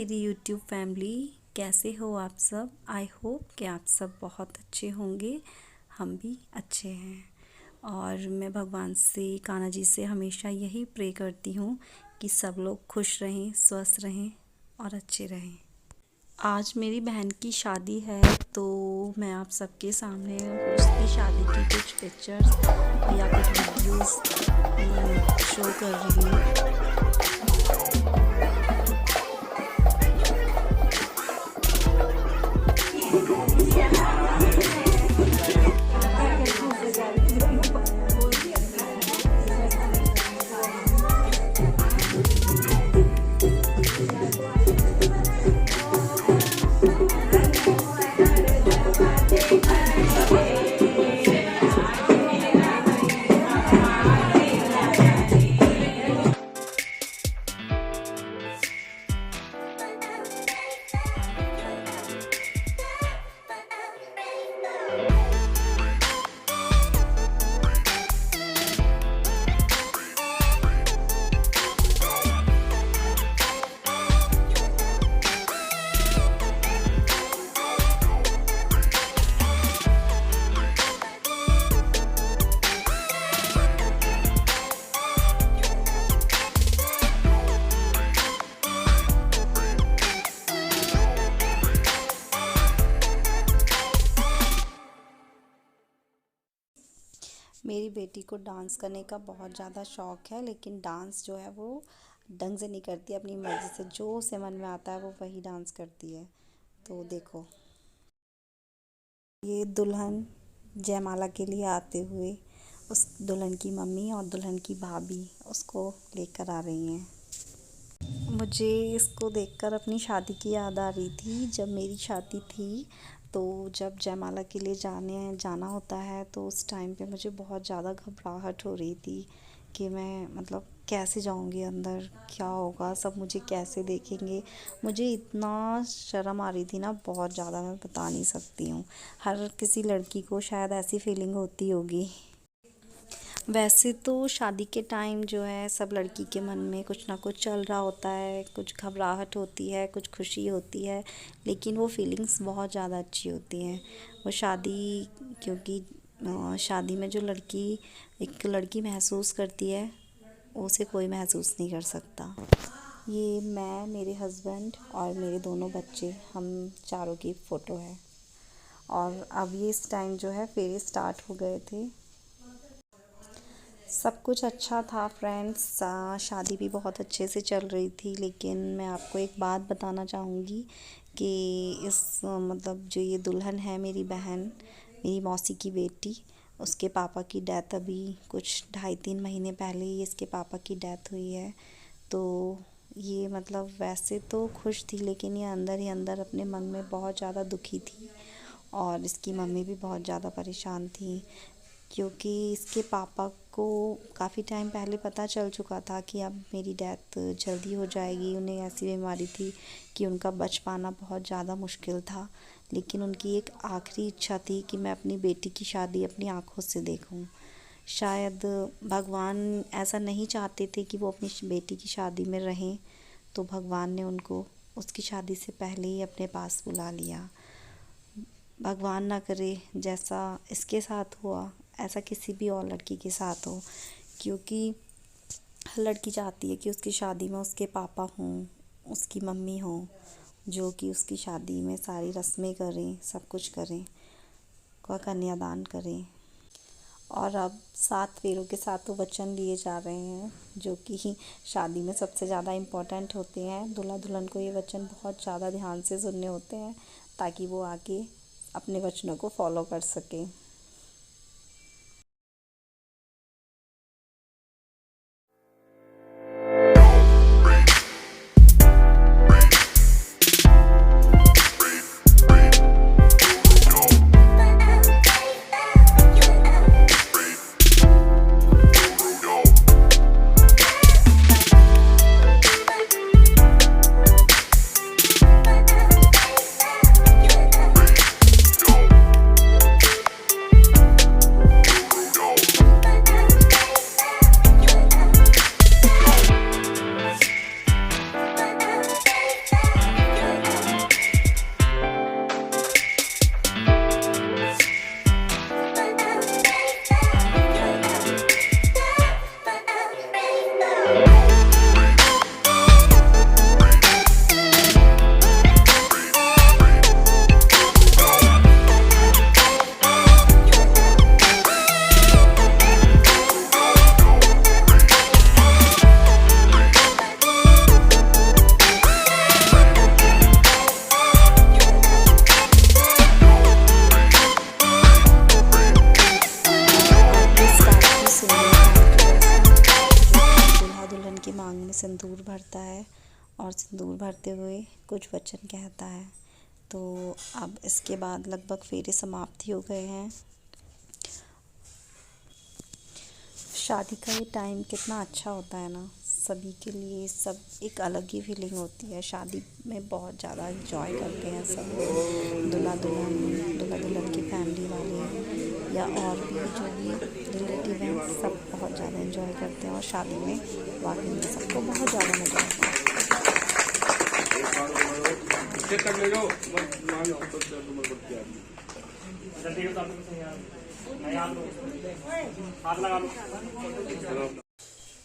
मेरी YouTube family, कैसे हो आप सब। आई होप कि आप सब बहुत अच्छे होंगे। हम भी अच्छे हैं और मैं भगवान से, कान्हा जी से हमेशा यही प्रे करती हूँ कि सब लोग खुश रहें, स्वस्थ रहें और अच्छे रहें। आज मेरी बहन की शादी है तो मैं आप सबके सामने उसकी शादी की कुछ पिक्चर्स या कुछ वीडियोस शो कर रही हूँ। मेरी बेटी को डांस करने का बहुत ज़्यादा शौक़ है, लेकिन डांस जो है वो ढंग से नहीं करती। अपनी मर्ज़ी से जो उसे मन में आता है वो वही डांस करती है। तो देखो, ये दुल्हन जयमाला के लिए आते हुए उस दुल्हन की मम्मी और दुल्हन की भाभी उसको लेकर आ रही हैं। मुझे इसको देखकर अपनी शादी की याद आ रही थी। जब मेरी शादी थी तो जब जयमाला के लिए जाना होता है तो उस टाइम पे मुझे बहुत ज़्यादा घबराहट हो रही थी कि मैं मतलब कैसे जाऊंगी अंदर, क्या होगा, सब मुझे कैसे देखेंगे। मुझे इतना शर्म आ रही थी ना, बहुत ज़्यादा, मैं बता नहीं सकती हूँ। हर किसी लड़की को शायद ऐसी फीलिंग होती होगी। वैसे तो शादी के टाइम जो है सब लड़की के मन में कुछ ना कुछ चल रहा होता है, कुछ घबराहट होती है, कुछ खुशी होती है, लेकिन वो फीलिंग्स बहुत ज़्यादा अच्छी होती हैं। वो शादी, क्योंकि शादी में जो एक लड़की महसूस करती है उसे कोई महसूस नहीं कर सकता। ये मैं, मेरे हस्बैंड और मेरे दोनों बच्चे, हम चारों की फ़ोटो है। और अब ये इस टाइम जो है फेरे स्टार्ट हो गए थे। सब कुछ अच्छा था फ्रेंड्स, शादी भी बहुत अच्छे से चल रही थी। लेकिन मैं आपको एक बात बताना चाहूँगी कि मतलब जो ये दुल्हन है, मेरी बहन, मेरी मौसी की बेटी, उसके पापा की डेथ अभी कुछ 2.5-3 महीने पहले ही इसके पापा की डेथ हुई है। तो ये मतलब वैसे तो खुश थी, लेकिन ये अंदर ही अंदर अपने मन में बहुत ज़्यादा दुखी थी। और इसकी मम्मी भी बहुत ज़्यादा परेशान थी, क्योंकि इसके पापा को काफ़ी टाइम पहले पता चल चुका था कि अब मेरी डेथ जल्दी हो जाएगी। उन्हें ऐसी बीमारी थी कि उनका बच पाना बहुत ज़्यादा मुश्किल था। लेकिन उनकी एक आखिरी इच्छा थी कि मैं अपनी बेटी की शादी अपनी आँखों से देखूं। शायद भगवान ऐसा नहीं चाहते थे कि वो अपनी बेटी की शादी में रहें, तो भगवान ने उनको उसकी शादी से पहले ही अपने पास बुला लिया। भगवान ना करे जैसा इसके साथ हुआ ऐसा किसी भी और लड़की के साथ हो, क्योंकि हर लड़की चाहती है कि उसकी शादी में उसके पापा हों, उसकी मम्मी हो, जो कि उसकी शादी में सारी रस्में करें, सब कुछ करें, कन्यादान करें। और अब 7 फेरों के साथ तो वचन लिए जा रहे हैं, जो कि शादी में सबसे ज़्यादा इम्पोर्टेंट होते हैं। दूल्हा दुल्हन को ये वचन बहुत ज़्यादा ध्यान से सुनने होते हैं, ताकि वो आगे अपने वचनों को फॉलो कर सकें। भरता है और सिंदूर भरते हुए कुछ वचन कहता है। तो अब इसके बाद लगभग फेरे समाप्ति हो गए हैं। शादी का ये टाइम कितना अच्छा होता है ना, सभी के लिए सब एक अलग ही फीलिंग होती है। शादी में बहुत ज़्यादा एंजॉय करते हैं सब लोग, दूल्हा दुल्हन की फैमिली वाले या और भी जो भी रिलेटिव हैं, सब बहुत ज़्यादा एंजॉय करते हैं। और शादी में वाकई में सबको बहुत ज़्यादा मज़ा आता है।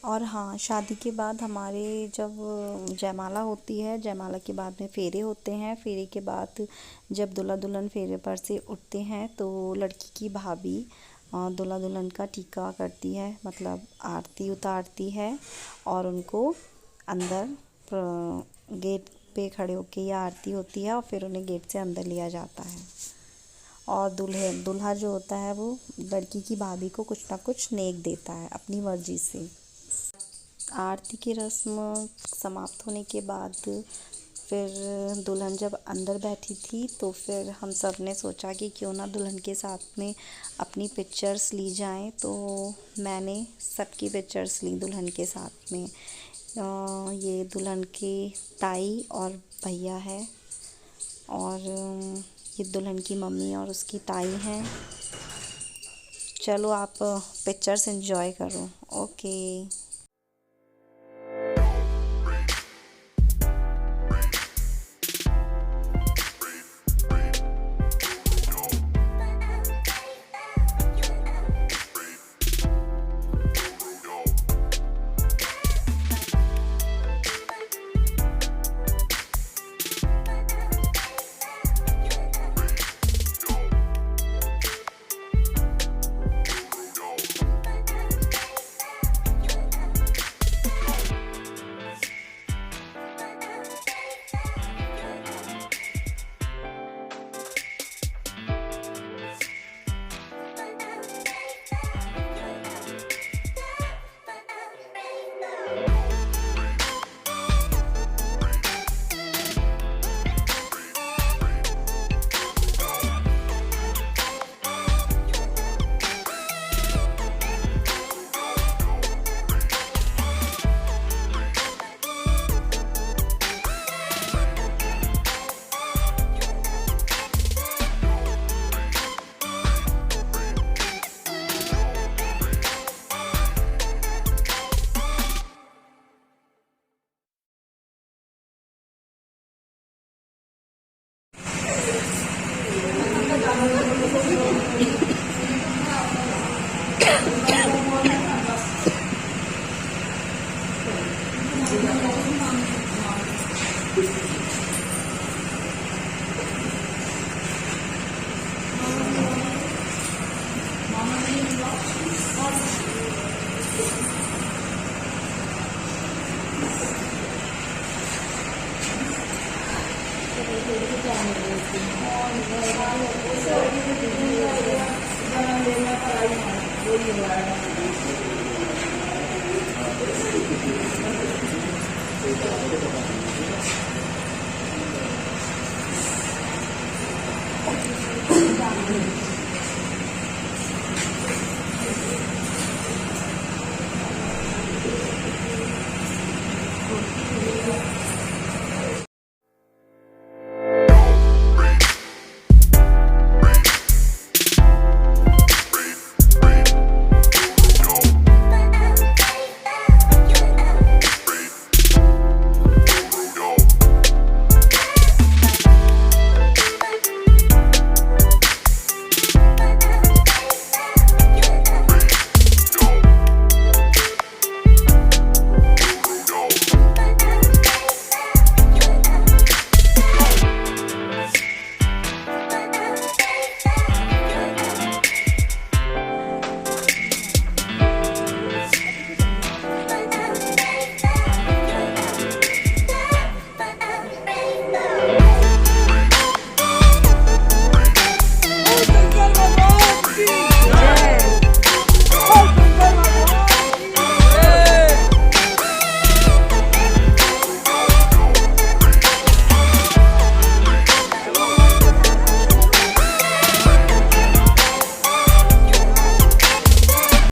और हाँ, शादी के बाद हमारे जब जयमाला होती है, जयमाला के बाद में फेरे होते हैं। फेरे के बाद जब दूल्हा दुल्हन फेरे पर से उठते हैं तो लड़की की भाभी दूल्हा दुल्हन का टीका करती है, मतलब आरती उतारती है और उनको अंदर गेट पे खड़े होके ये आरती होती है और फिर उन्हें गेट से अंदर लिया जाता है। और दूल्हा जो होता है वो लड़की की भाभी को कुछ ना कुछ नेक देता है अपनी मर्जी से। आरती की रस्म समाप्त होने के बाद फिर दुल्हन जब अंदर बैठी थी तो फिर हम सब ने सोचा कि क्यों ना दुल्हन के साथ में अपनी पिक्चर्स ली जाएं। तो मैंने सबकी पिक्चर्स ली दुल्हन के साथ में। ये दुल्हन के ताई और भैया है और ये दुल्हन की मम्मी और उसकी ताई हैं। चलो आप पिक्चर्स एंजॉय करो। ओके।